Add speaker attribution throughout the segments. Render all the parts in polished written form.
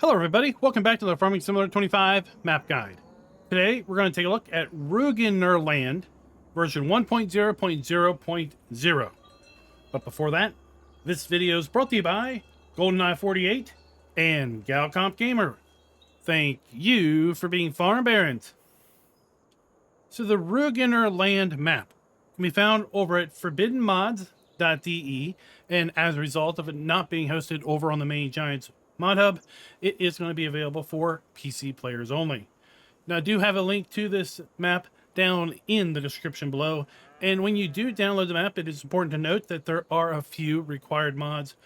Speaker 1: Hello everybody, welcome back to the Farming Simulator 25 map guide. Today we're going to take a look at Rügenerland version 1.0.0.0. But before that, this video is brought to you by GoldenEye 48 and Galcomp Gamer. Thank you for being farm barons. So the Rügenerland map can be found over at forbiddenmods.de, and as a result of it not being hosted over on the main Giants mod hub, it is going to be available for PC players only. Now I do have a link to this map down in the description below, and when you do download the map, it is important to note that there are a few required mods.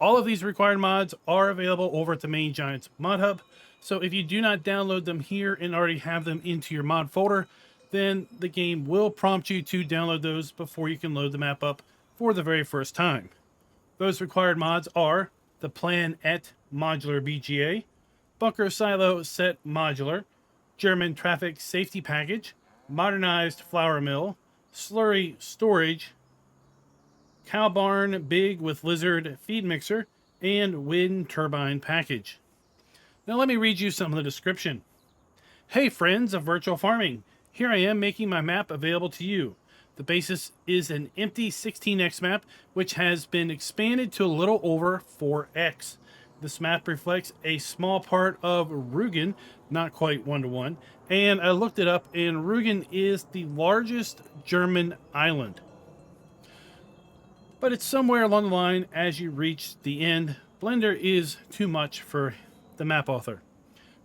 Speaker 1: All of these required mods are available over at the main Giants mod hub, so if you do not download them here and already have them into your mod folder, then the game will prompt you to download those before you can load the map up for the very first time. Those required mods are the Plan Et Modular BGA, Bunker Silo Set Modular, German Traffic Safety Package, Modernized Flour Mill, Slurry Storage, Cow Barn Big with Lizard Feed Mixer, and Wind Turbine Package. Now let me read you some of the description. Hey friends of virtual farming, here I am making my map available to you. The basis is an empty 16x map, which has been expanded to a little over 4x. This map reflects a small part of Rügen, not quite one-to-one, and I looked it up, and Rügen is the largest German island. But it's somewhere along the line as you reach the end. Blender is too much for the map author.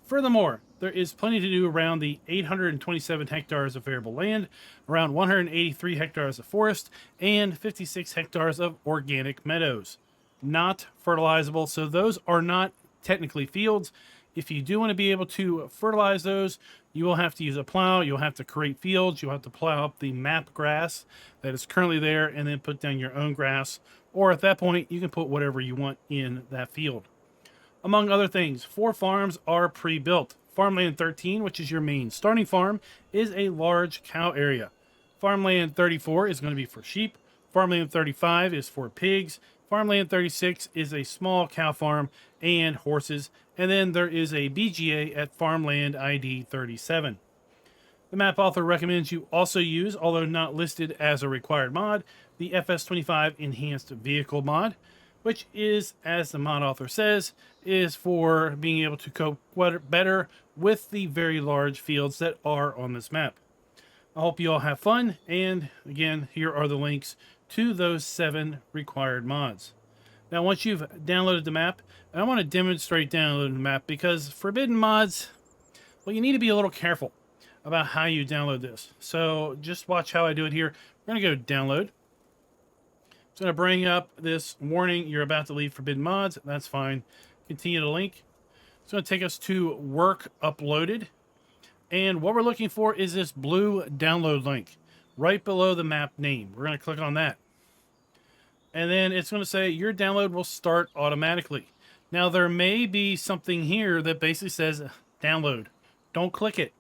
Speaker 1: Furthermore, there is plenty to do around the 827 hectares of arable land, around 183 hectares of forest, and 56 hectares of organic meadows. Not fertilizable, so those are not technically fields. If you do want to be able to fertilize those, you will have to use a plow, you'll have to create fields, you'll have to plow up the map grass that is currently there, and then put down your own grass, or at that point, you can put whatever you want in that field. Among other things, 4 farms are pre-built. Farmland 13, which is your main starting farm, is a large cow area. Farmland 34 is going to be for sheep. Farmland 35 is for pigs. Farmland 36 is a small cow farm and horses. And then there is a BGA at Farmland ID 37. The map author recommends you also use, although not listed as a required mod, the FS25 Enhanced Vehicle mod, which is, as the mod author says, is for being able to cope better with the very large fields that are on this map. I hope you all have fun, and again, here are the links to those 7 required mods. Now, once you've downloaded the map, I want to demonstrate downloading the map, because forbidden mods, well, you need to be a little careful about how you download this. So just watch how I do it here. We're going to go download. It's going to bring up this warning, you're about to leave forbidden mods. That's fine. Continue to link. It's going to take us to work uploaded. And what we're looking for is this blue download link right below the map name. We're going to click on that. And then it's going to say your download will start automatically. Now there may be something here that basically says download. Don't click it.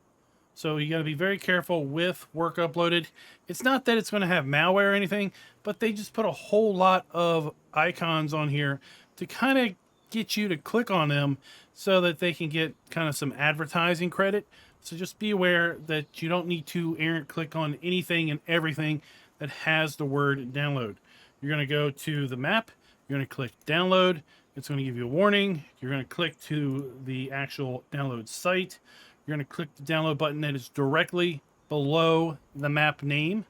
Speaker 1: So you got to be very careful with work uploaded. It's not that it's going to have malware or anything, but they just put a whole lot of icons on here to kind of get you to click on them so that they can get kind of some advertising credit. So just be aware that you don't need to errant click on anything and everything that has the word download. You're going to go to the map. You're going to click download. It's going to give you a warning. You're going to click to the actual download site. You're going to click the download button that is directly below the map name.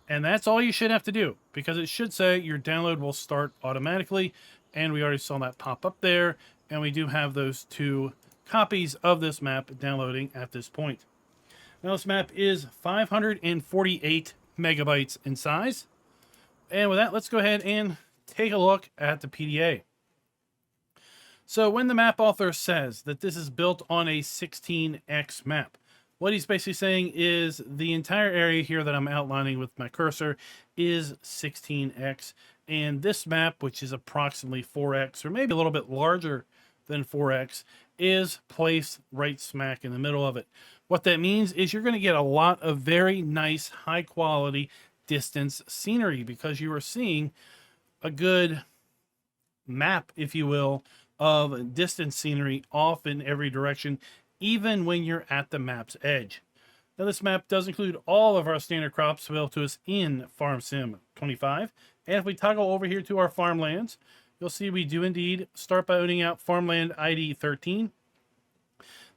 Speaker 1: And that's all you should have to do, because it should say your download will start automatically. And we already saw that pop up there. And we do have those 2 copies of this map downloading at this point. Now this map is 548 megabytes in size. And with that, let's go ahead and take a look at the PDA. So when the map author says that this is built on a 16x map, what he's basically saying is the entire area here that I'm outlining with my cursor is 16x. And this map, which is approximately 4x, or maybe a little bit larger than 4x, is placed right smack in the middle of it. What that means is you're going to get a lot of very nice, high quality distance scenery, because you are seeing a good map, if you will, of distant scenery off in every direction, even when you're at the map's edge. Now, this map does include all of our standard crops available to us in Farm Sim 25. And if we toggle over here to our farmlands, you'll see we do indeed start by owning out farmland ID 13.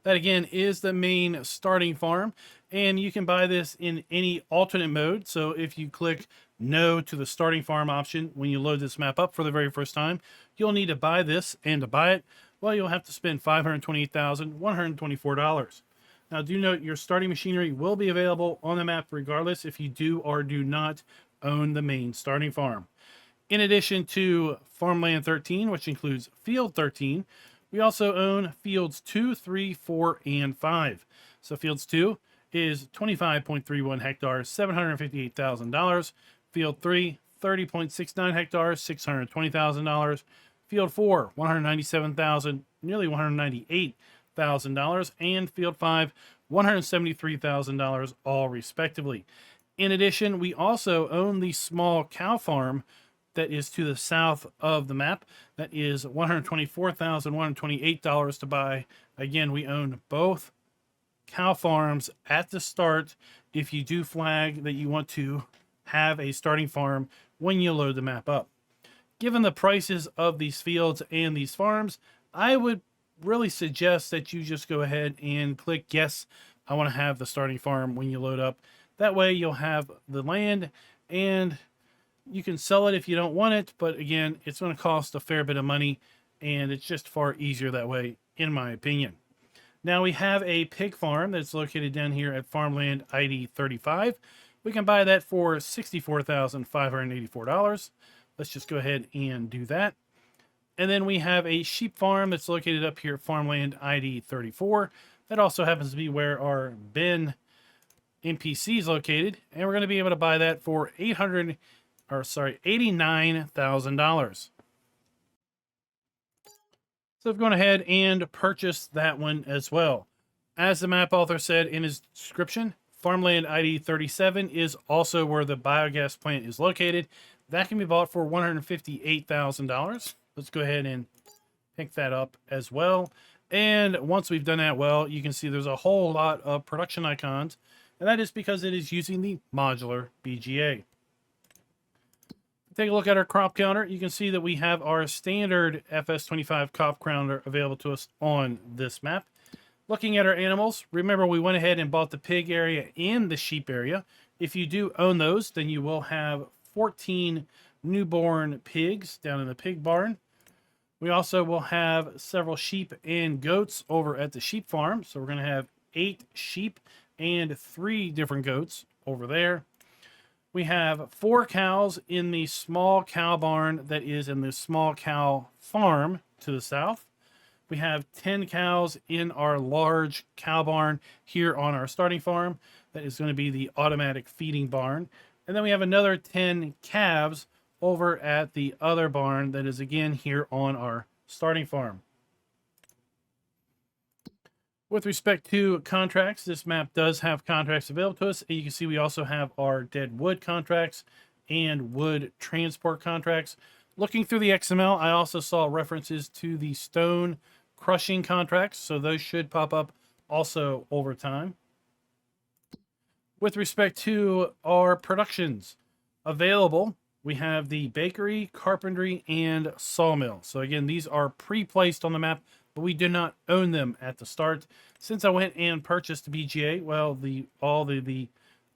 Speaker 1: That again is the main starting farm, and you can buy this in any alternate mode. So if you click no to the starting farm option when you load this map up for the very first time, you'll need to buy this, and to buy it, well, you'll have to spend $528,124. Now, do note your starting machinery will be available on the map regardless if you do or do not own the main starting farm. In addition to Farmland 13, which includes Field 13, we also own Fields 2, 3, 4, and 5. So Fields 2 is 25.31 hectares, $758,000. Field 3, 30.69 hectares, $620,000. Field 4, $197,000, nearly $198,000. And Field 5, $173,000, all respectively. In addition, we also own the small cow farm that is to the south of the map. That is $124,128 to buy. Again, we own both cow farms at the start if you do flag that you want to have a starting farm when you load the map up. Given the prices of these fields and these farms, I would really suggest that you just go ahead and click yes, I want to have the starting farm when you load up. That way you'll have the land, and you can sell it if you don't want it, but again, it's going to cost a fair bit of money, and it's just far easier that way, in my opinion. Now, we have a pig farm that's located down here at Farmland ID 35. We can buy that for $64,584. Let's just go ahead and do that. And then we have a sheep farm that's located up here at Farmland ID 34. That also happens to be where our Ben NPC is located, and we're going to be able to buy that for $89,000. So I've gone ahead and purchased that one as well. As the map author said in his description, Farmland ID 37 is also where the biogas plant is located. That can be bought for $158,000. Let's go ahead and pick that up as well. And once we've done that, well, you can see there's a whole lot of production icons, and that is because it is using the modular BGA. Take a look at our crop counter. You can see that we have our standard FS25 crop counter available to us on this map. Looking at our animals, remember we went ahead and bought the pig area and the sheep area. If you do own those, then you will have 14 newborn pigs down in the pig barn. We also will have several sheep and goats over at the sheep farm. So we're going to have 8 sheep and 3 different goats over there. We have 4 cows in the small cow barn that is in the small cow farm to the south. We have 10 cows in our large cow barn here on our starting farm. That is going to be the automatic feeding barn. And then we have another 10 calves over at the other barn that is again here on our starting farm. With respect to contracts, this map does have contracts available to us. And you can see we also have our dead wood contracts and wood transport contracts. Looking through the XML, I also saw references to the stone crushing contracts, so those should pop up also over time. With respect to our productions available, we have the bakery, carpentry, and sawmill. So again, these are pre-placed on the map, but we do not own them at the start. Since I went and purchased the BGA, well, all the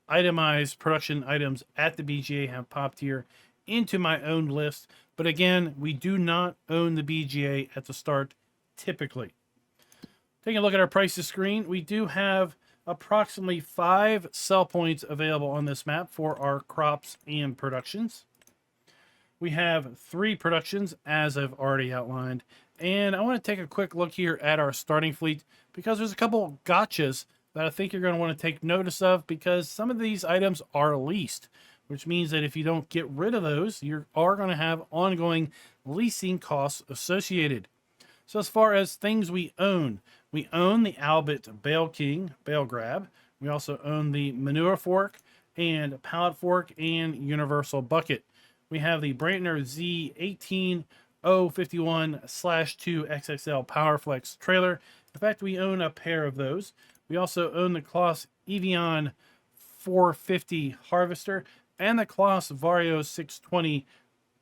Speaker 1: itemized production items at the BGA have popped here into my own list. But again, we do not own the BGA at the start typically. Taking a look at our prices screen, we do have approximately 5 sell points available on this map for our crops and productions. We have 3 productions, as I've already outlined. And I want to take a quick look here at our starting fleet because there's a couple gotchas that I think you're going to want to take notice of, because some of these items are leased, which means that if you don't get rid of those, you are going to have ongoing leasing costs associated. So as far as things we own the Albert Bale King Bale Grab. We also own the manure fork and pallet fork and universal bucket. We have the Brantner Z18 051/2 XXL PowerFlex trailer. In fact, we own a pair of those. We also own the Kloss Evian 450 harvester and the Kloss Vario 620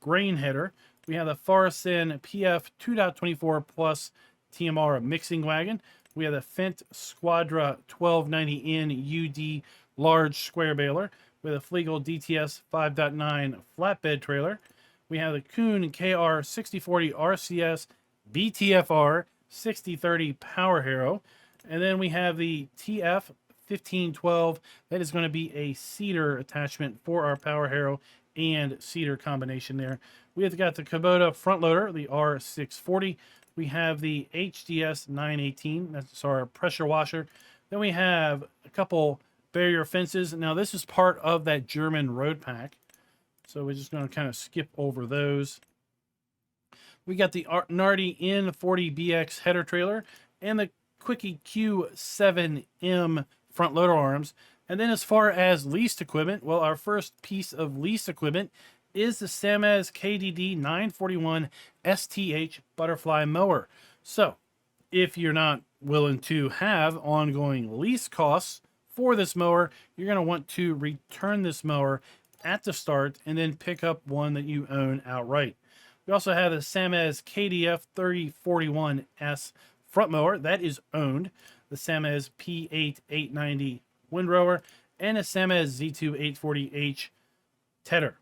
Speaker 1: grain header. We have the Forreston PF 2.24 Plus TMR mixing wagon. We have the Fendt Squadra 1290N UD large square baler with a Flegel DTS 5.9 flatbed trailer. We have the Kuhn KR 6040 RCS BTFR 6030 Power Harrow. And then we have the TF 1512. That is going to be a cedar attachment for our Power Harrow and cedar combination there. We have got the Kubota front loader, the R640. We have the HDS 918. That's our pressure washer. Then we have a couple barrier fences. Now this is part of that German road pack, so we're just going to kind of skip over those. We got the Nardi N40BX header trailer and the Quickie Q7M front loader arms. And then as far as leased equipment, well, our first piece of leased equipment is the Samez KDD 941 STH butterfly mower. So if you're not willing to have ongoing lease costs for this mower, you're going to want to return this mower at the start and then pick up one that you own outright. We also have the Samez KDF 3041S front mower that is owned, the Samez P8 890 windrower, and a Samez Z2 840H tedder.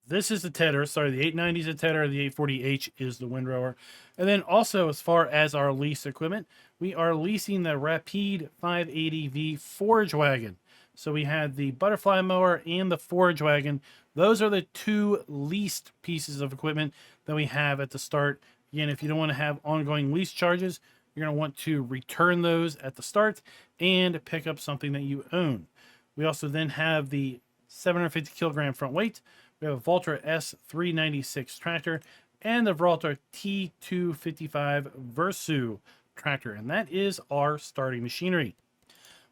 Speaker 1: This is the tedder. Sorry, the 890 is a tedder. The 840H is the windrower. And then also, as far as our lease equipment, we are leasing the Rapide 580V forage wagon. So we had the butterfly mower and the forage wagon. Those are the two leased pieces of equipment that we have at the start. Again, if you don't want to have ongoing lease charges, you're going to want to return those at the start and pick up something that you own. We also then have the 750 kilogram front weight. We have a Valtra S396 tractor and the Valtra T255 Versu tractor, and that is our starting machinery.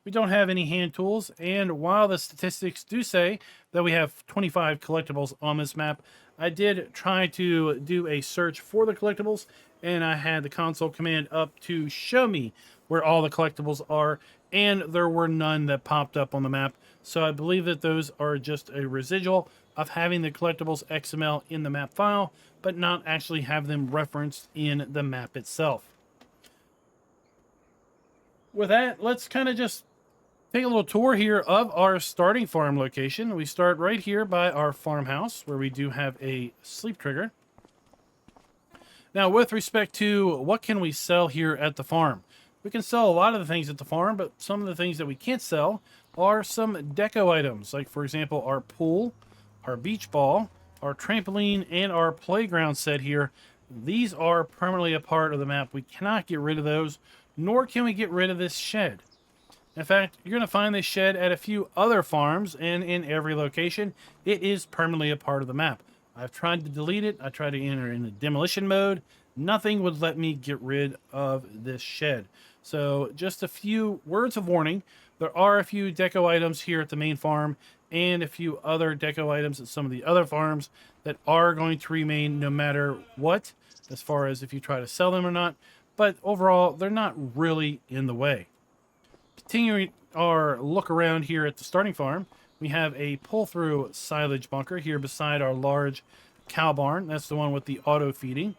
Speaker 1: We don't have any hand tools, and while the statistics do say that we have 25 collectibles on this map, I did try to do a search for the collectibles, and I had the console command up to show me where all the collectibles are, and there were none that popped up on the map. So I believe that those are just a residual of having the collectibles XML in the map file, but not actually have them referenced in the map itself. With that, let's kind of just take a little tour here of our starting farm location. We start right here by our farmhouse, where we do have a sleep trigger. Now, with respect to what can we sell here at the farm, we can sell a lot of the things at the farm, but some of the things that we can't sell are some deco items, like, for example, our pool, our beach ball, our trampoline, and our playground set here. These are permanently a part of the map. We cannot get rid of those, nor can we get rid of this shed. In fact, you're going to find this shed at a few other farms, and in every location, it is permanently a part of the map. I've tried to delete it. I tried to enter in the demolition mode. Nothing would let me get rid of this shed. So just a few words of warning. There are a few deco items here at the main farm and a few other deco items at some of the other farms that are going to remain no matter what, as far as if you try to sell them or not. But overall, they're not really in the way. Continuing our look around here at the starting farm, we have a pull-through silage bunker here beside our large cow barn. That's the one with the auto feeding.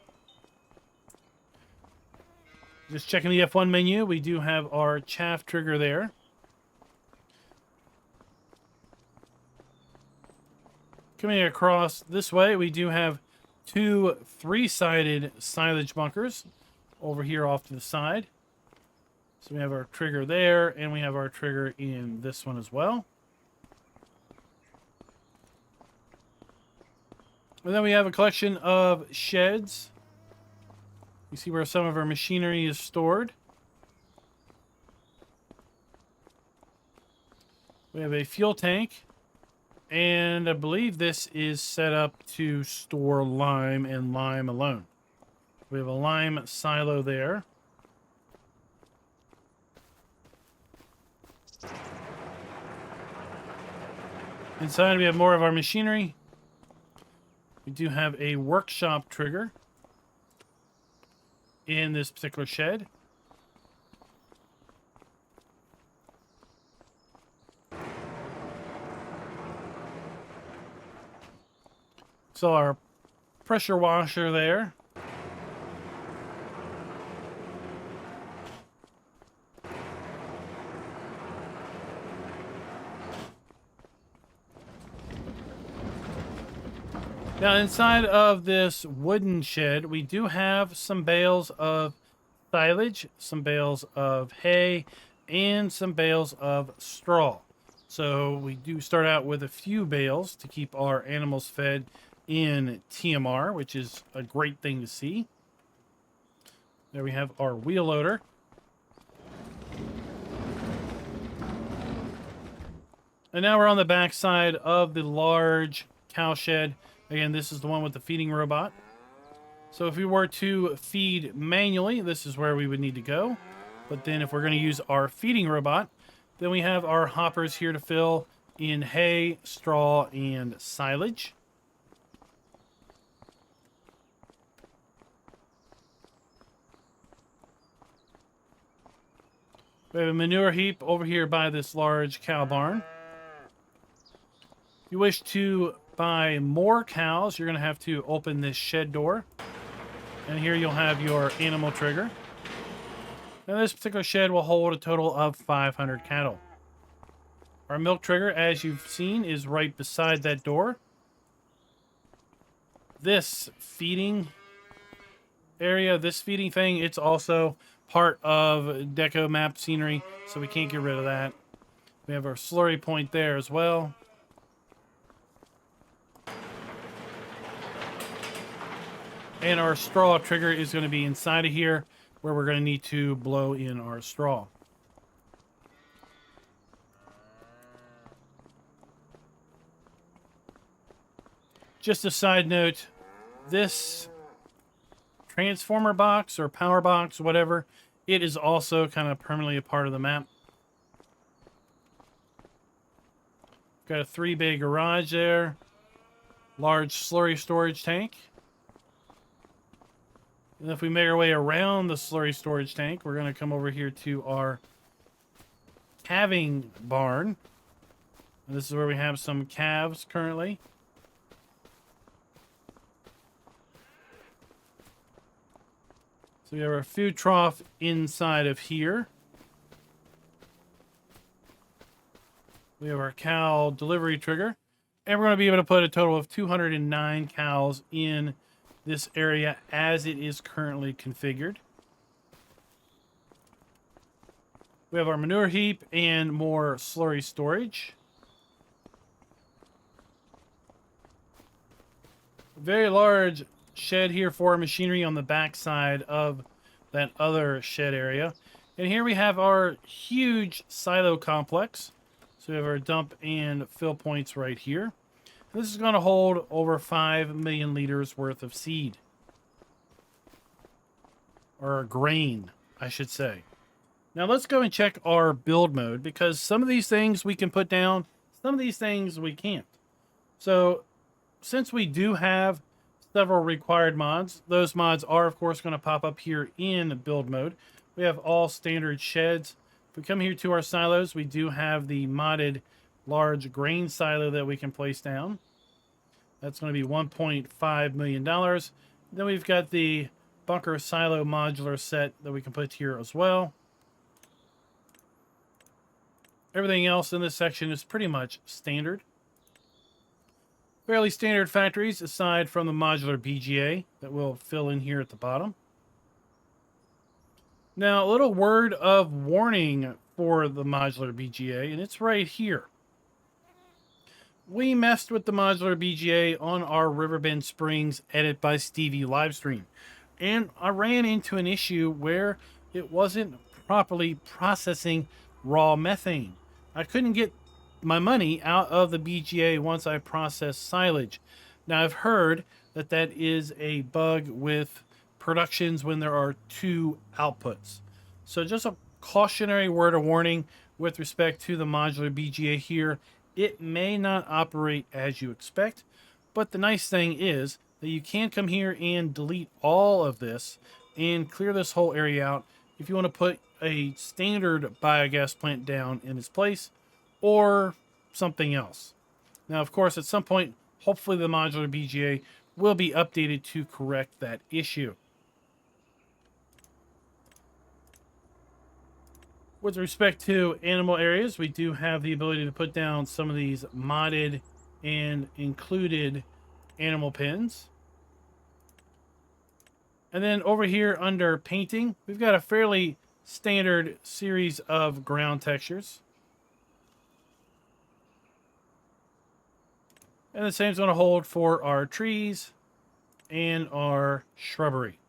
Speaker 1: Just checking the F1 menu, we do have our chaff trigger there. Coming across this way, we do have two three-sided silage bunkers over here off to the side. So we have our trigger there, and we have our trigger in this one as well. And then we have a collection of sheds. You see where some of our machinery is stored. We have a fuel tank, and I believe this is set up to store lime and lime alone. We have a lime silo there. Inside we have more of our machinery. We do have a workshop trigger in this particular shed. So our pressure washer there. Now inside of this wooden shed, we do have some bales of silage, some bales of hay, and some bales of straw. So we do start out with a few bales to keep our animals fed in TMR, which is a great thing to see. There we have our wheel loader. And now we're on the back side of the large cow shed. Again, this is the one with the feeding robot. So if we were to feed manually, this is where we would need to go. But then if we're going to use our feeding robot, then we have our hoppers here to fill in hay, straw, and silage. We have a manure heap over here by this large cow barn. If you wish to buy more cows, you're going to have to open this shed door. And here you'll have your animal trigger. Now this particular shed will hold a total of 500 cattle. Our milk trigger, as you've seen, is right beside that door. This feeding area, this feeding thing, it's also part of deco map scenery, so we can't get rid of that. We have our slurry point there as well. And our straw trigger is going to be inside of here, where we're going to need to blow in our straw. Just a side note, this transformer box or power box, whatever, it is also kind of permanently a part of the map. Got a 3-bay garage there, large slurry storage tank. And if we make our way around the slurry storage tank, we're going to come over here to our calving barn. And this is where we have some calves currently. So we have our food trough inside of here. We have our cow delivery trigger. And we're going to be able to put a total of 209 cows in this area as it is currently configured. We have our manure heap and more slurry storage. Very large shed here for machinery on the back side of that other shed area. And here we have our huge silo complex. So we have our dump and fill points right here. This is going to hold over 5 million liters worth of seed. Or grain, I should say. Now let's go and check our build mode, because some of these things we can put down, some of these things we can't. So since we do have several required mods, those mods are of course going to pop up here in build mode. We have all standard sheds. If we come here to our silos, we do have the modded large grain silo that we can place down. That's going to be $1.5 million. Then we've got the bunker silo modular set that we can put here as well. Everything else in this section is pretty much standard. Fairly standard factories aside from the modular BGA that will fill in here at the bottom. Now, a little word of warning for the modular BGA, and it's right here. We messed with the modular BGA on our Riverbend Springs Edit by Stevie livestream, and I ran into an issue where it wasn't properly processing raw methane. I couldn't get my money out of the BGA once I processed silage. Now, I've heard that that is a bug with productions when there are two outputs. So just a cautionary word of warning with respect to the modular BGA here. It may not operate as you expect, but the nice thing is that you can come here and delete all of this and clear this whole area out if you want to put a standard biogas plant down in its place or something else. Now, of course, at some point, hopefully the modular BGA will be updated to correct that issue. With respect to animal areas, we do have the ability to put down some of these modded and included animal pens. And then over here under painting, we've got a fairly standard series of ground textures. And the same is going to hold for our trees and our shrubbery.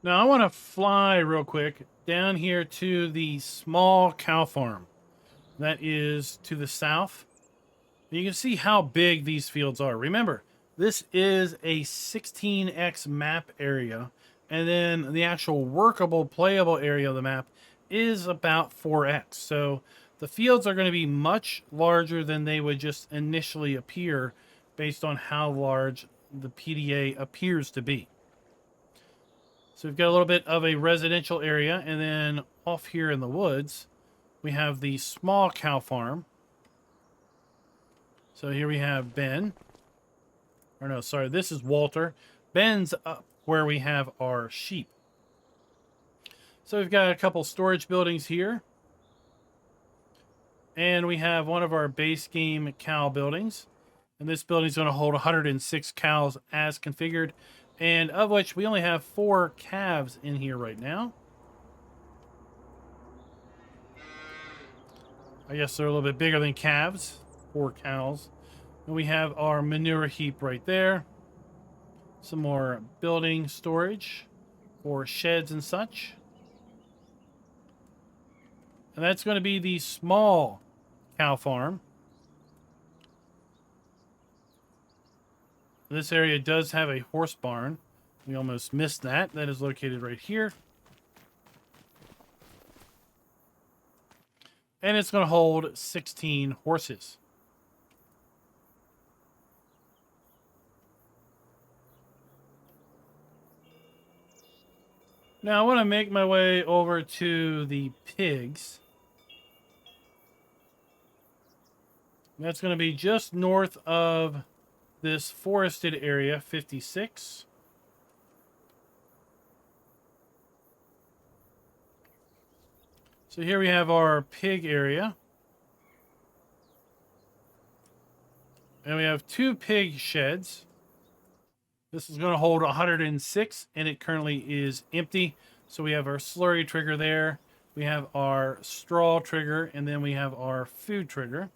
Speaker 1: Now I want to fly real quick down here to the small cow farm that is to the south. And you can see how big these fields are. Remember, this is a 16x map area, and then the actual workable, playable area of the map is about 4x. So the fields are going to be much larger than they would just initially appear based on how large the PDA appears to be. So we've got a little bit of a residential area, and then off here in the woods, we have the small cow farm. So here we have Ben. Or no, sorry, this is Walter. Ben's up where we have our sheep. So we've got a couple storage buildings here. And we have one of our base game cow buildings. And this building is going to hold 106 cows as configured, and of which we only have 4 calves in here right now. I guess they're a little bit bigger than calves, 4 cows. And we have our manure heap right there. Some more building storage for sheds and such. And that's going to be the small cow farm. This area does have a horse barn. We almost missed that. That is located right here. And it's going to hold 16 horses. Now I want to make my way over to the pigs. That's going to be just north of this forested area, 56. So here we have our pig area. And we have 2 pig sheds. This is going to hold 106, and it currently is empty. So we have our slurry trigger there. We have our straw trigger, and then we have our food trigger.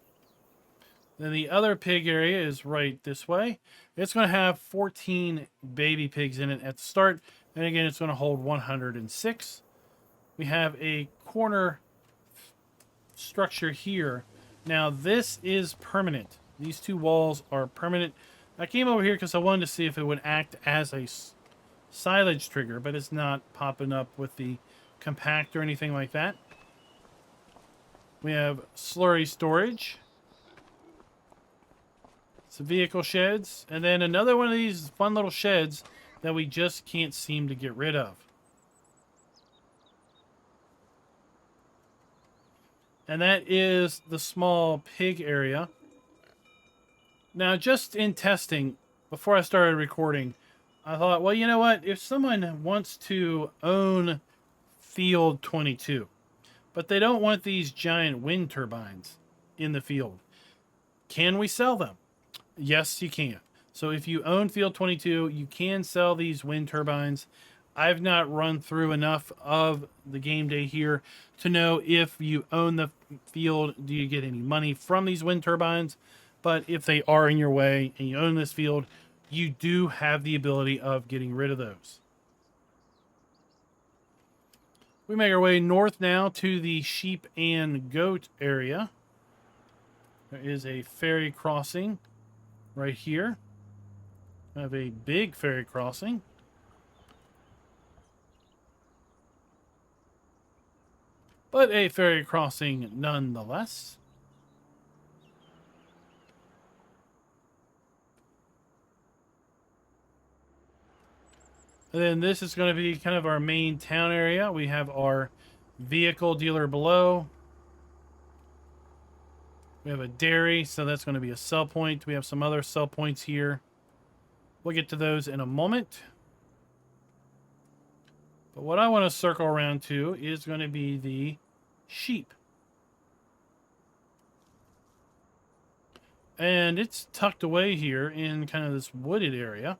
Speaker 1: Then the other pig area is right this way. It's going to have 14 baby pigs in it at the start. And again, it's going to hold 106. We have a corner structure here. Now, this is permanent. These 2 walls are permanent. I came over here because I wanted to see if it would act as a silage trigger, but it's not popping up with the compact or anything like that. We have slurry storage. Some vehicle sheds, and then another one of these fun little sheds that we just can't seem to get rid of. And that is the small pig area. Now, just in testing, before I started recording, I thought, well, you know what? If someone wants to own Field 22, but they don't want these giant wind turbines in the field, can we sell them? Yes, you can. So if you own Field 22, you can sell these wind turbines. I've not run through enough of the game day here to know if you own the field, do you get any money from these wind turbines? But if they are in your way and you own this field, you do have the ability of getting rid of those. We make our way north now to the sheep and goat area. There is a ferry crossing right here. I have a big ferry crossing. But a ferry crossing nonetheless. And then this is going to be kind of our main town area. We have our vehicle dealer below. We have a dairy, so that's going to be a sell point. We have some other sell points here. We'll get to those in a moment. But what I want to circle around to is going to be the sheep. And it's tucked away here in kind of this wooded area,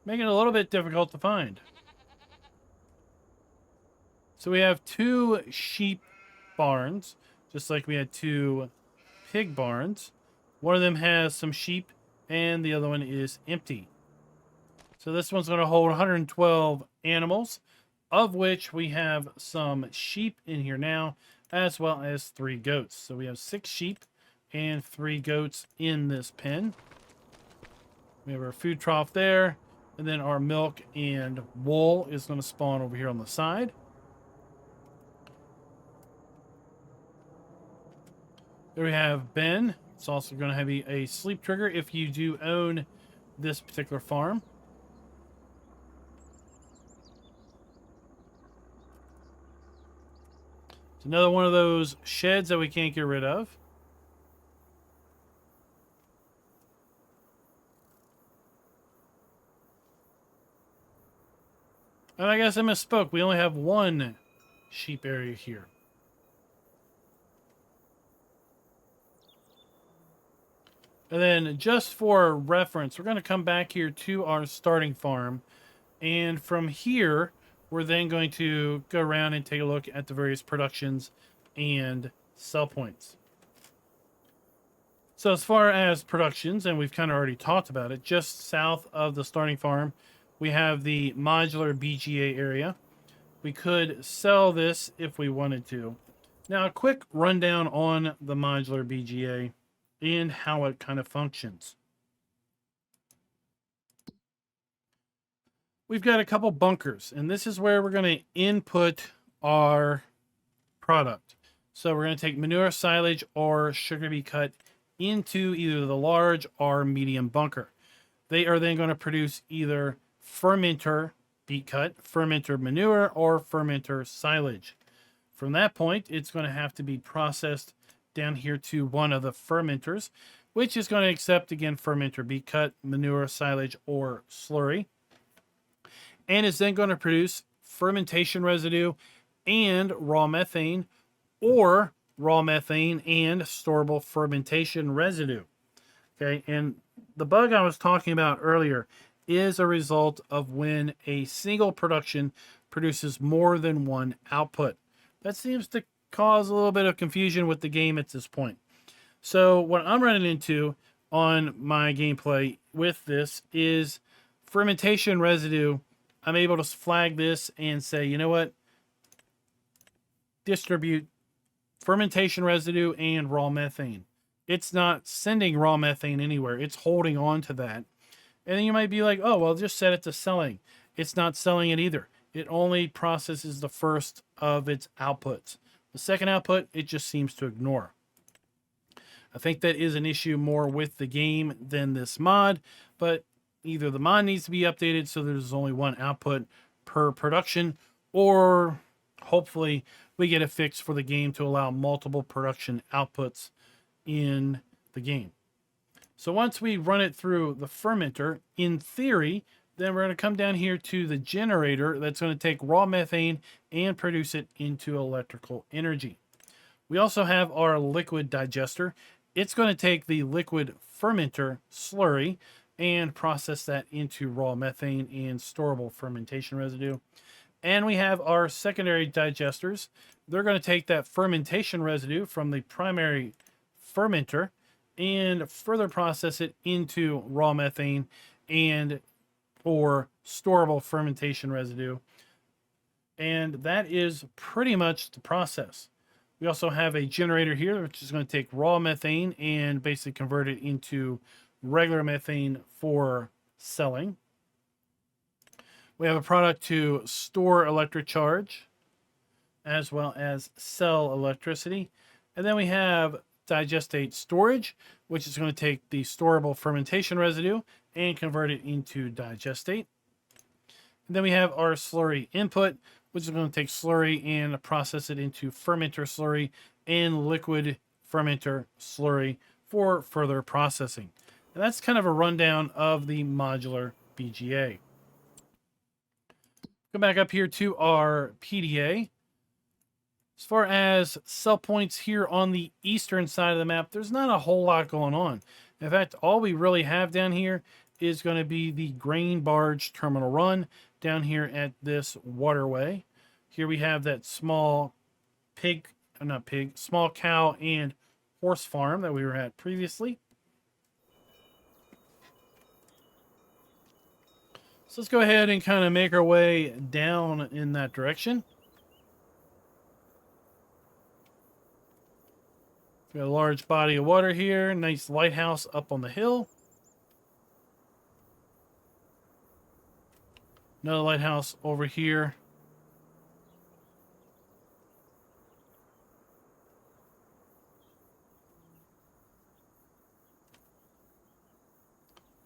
Speaker 1: making it a little bit difficult to find. So we have 2 sheep barns, just like we had 2 pig barns. One of them has some sheep, and the other one is empty. So this one's going to hold 112 animals, of which we have some sheep in here now, as well as 3 goats. So we have 6 sheep and 3 goats in this pen. We have our food trough there, and then our milk and wool is going to spawn over here on the side. There we have Ben. It's also going to have a sleep trigger if you do own this particular farm. It's another one of those sheds that we can't get rid of. And I guess I misspoke. We only have 1 sheep area here. And then just for reference, we're going to come back here to our starting farm. And from here, we're then going to go around and take a look at the various productions and sell points. So as far as productions, and we've kind of already talked about it, just south of the starting farm, we have the modular BGA area. We could sell this if we wanted to. Now, a quick rundown on the modular BGA and how it kind of functions. We've got a couple bunkers, and this is where we're going to input our product. So we're going to take manure, silage, or sugar beet cut into either the large or medium bunker. They are then going to produce either fermenter beet cut, fermenter manure, or fermenter silage. From that point, it's going to have to be processed down here to one of the fermenters, which is going to accept, again, fermenter beet cut, manure, silage, or slurry. And is then going to produce fermentation residue and raw methane, or raw methane and storable fermentation residue. Okay, and the bug I was talking about earlier is a result of when a single production produces more than one output. That seems to cause a little bit of confusion with the game at this point. So what I'm running into on my gameplay with this is fermentation residue. I'm able to flag this and say, you know what? Distribute fermentation residue and raw methane. It's not sending raw methane anywhere. It's holding on to that. And then you might be like, oh, well, just set it to selling. It's not selling it either. It only processes the first of its outputs. The second output, it just seems to ignore. I think that is an issue more with the game than this mod, but either the mod needs to be updated so there's only one output per production, or hopefully we get a fix for the game to allow multiple production outputs in the game. So once we run it through the fermenter, in theory, then we're going to come down here to the generator that's going to take raw methane and produce it into electrical energy. We also have our liquid digester. It's going to take the liquid fermenter slurry and process that into raw methane and storable fermentation residue. And we have our secondary digesters. They're going to take that fermentation residue from the primary fermenter and further process it into raw methane and or storable fermentation residue. And that is pretty much the process. We also have a generator here, which is going to take raw methane and basically convert it into regular methane for selling. We have a product to store electric charge as well as sell electricity. And then we have digestate storage, which is going to take the storable fermentation residue and convert it into digestate. And then we have our slurry input, which is going to take slurry and process it into fermenter slurry and liquid fermenter slurry for further processing. And that's kind of a rundown of the modular BGA. Go back up here to our PDA. As far as cell points here on the eastern side of the map, there's not a whole lot going on. In fact, all we really have down here is going to be the grain barge terminal run down here at this waterway. Here we have that small small cow and horse farm that we were at previously. So let's go ahead and kind of make our way down in that direction. We got a large body of water here, nice lighthouse up on the hill. Another lighthouse over here.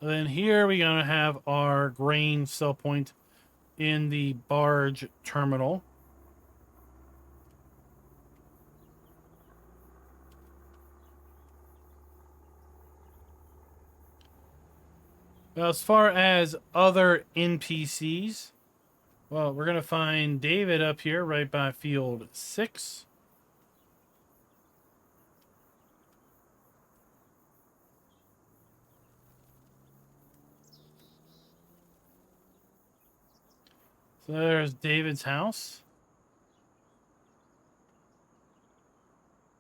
Speaker 1: And then here we're going to have our grain sell point in the barge terminal. Now, as far as other NPCs, well, we're going to find David up here right by field 6. So there's David's house.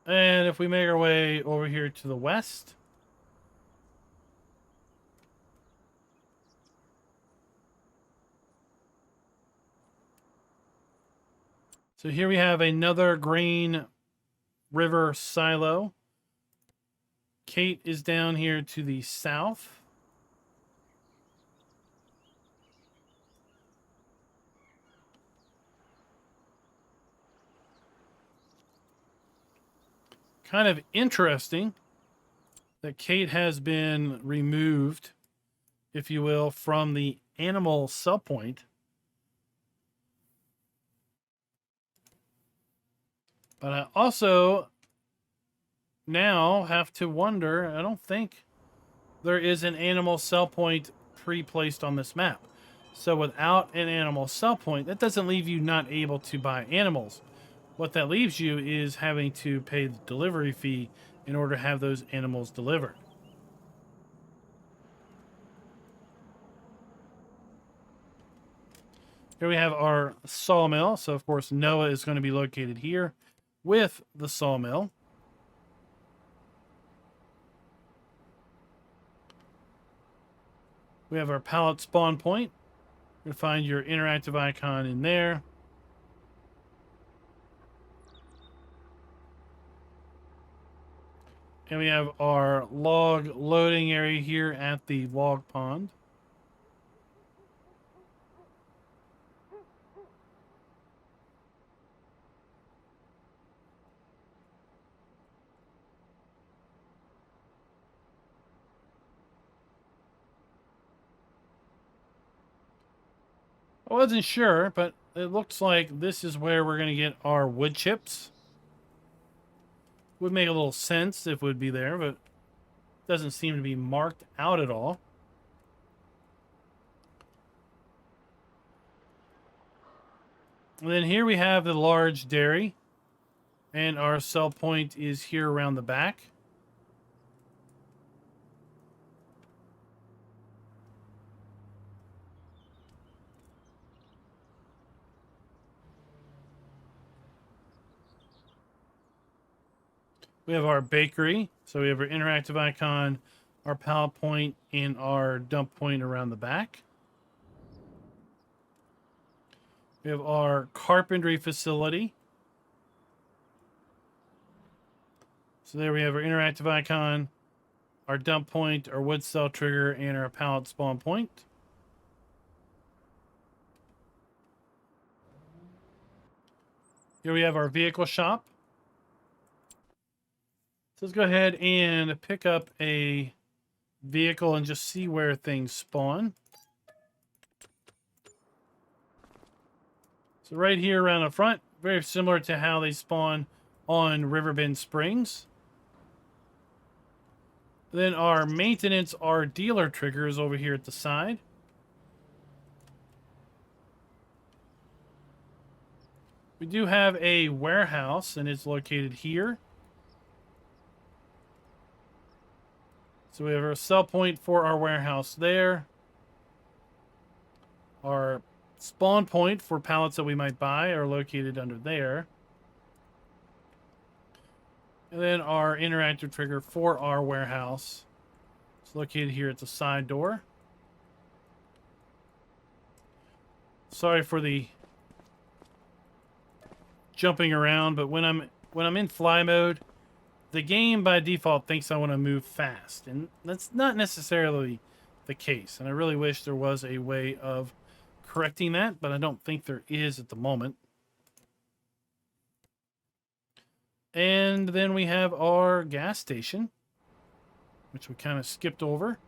Speaker 1: And if we make our way over here to the west, so here we have another grain river silo. Kate is down here to the south. Kind of interesting that Kate has been removed, if you will, from the animal sell point. But I also now have to wonder, I don't think there is an animal sell point pre-placed on this map. So without an animal sell point, that doesn't leave you not able to buy animals. What that leaves you is having to pay the delivery fee in order to have those animals delivered. Here we have our sawmill. So, of course, Noah is going to be located here with the sawmill. We have our pallet spawn point. You're going to find your interactive icon in there. And we have our log loading area here at the log pond. I wasn't sure, but it looks like this is where we're going to get our wood chips. Would make a little sense if it would be there, but doesn't seem to be marked out at all. And then here we have the large dairy, and our sell point is here around the back. We have our bakery. So we have our interactive icon, our pallet point, and our dump point around the back. We have our carpentry facility. So there we have our interactive icon, our dump point, our wood cell trigger, and our pallet spawn point. Here we have our vehicle shop. So let's go ahead and pick up a vehicle and just see where things spawn. So right here around the front, very similar to how they spawn on Riverbend Springs. Then our maintenance, our dealer triggers over here at the side. We do have a warehouse, and it's located here. So we have our sell point for our warehouse there. Our spawn point for pallets that we might buy are located under there. And then our interactive trigger for our warehouse is located here at the side door. Sorry for the jumping around, but when I'm in fly mode, the game by default thinks I want to move fast, and that's not necessarily the case. And I really wish there was a way of correcting that, but I don't think there is at the moment. And then we have our gas station, which we kind of skipped over.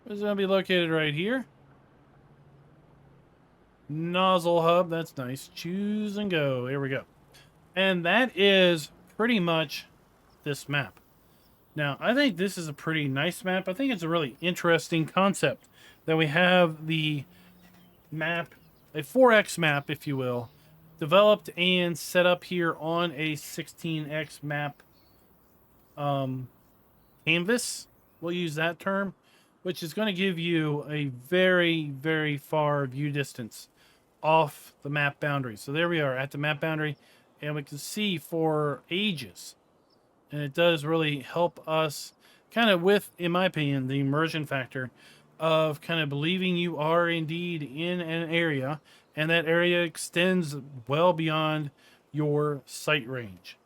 Speaker 1: It's going to be located right here. Nozzle hub, that's nice. Choose and go. Here we go. And that is pretty much this map. Now, I think this is a pretty nice map. I think it's a really interesting concept that we have the map, a 4X map, if you will, developed and set up here on a 16X map canvas. We'll use that term, which is going to give you a very, very far view distance off the map boundary. So there we are at the map boundary, and we can see for ages. And it does really help us kind of with, in my opinion, the immersion factor of kind of believing you are indeed in an area, and that area extends well beyond your sight range.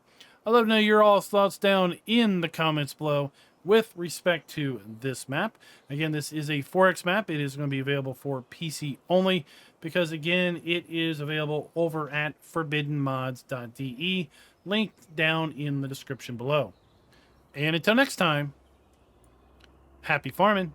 Speaker 1: I'd love to know your all's thoughts down in the comments below with respect to this map. Again, this is a 4X map. It is going to be available for PC only because, again, it is available over at forbiddenmods.de, linked down in the description below. And until next time, happy farming.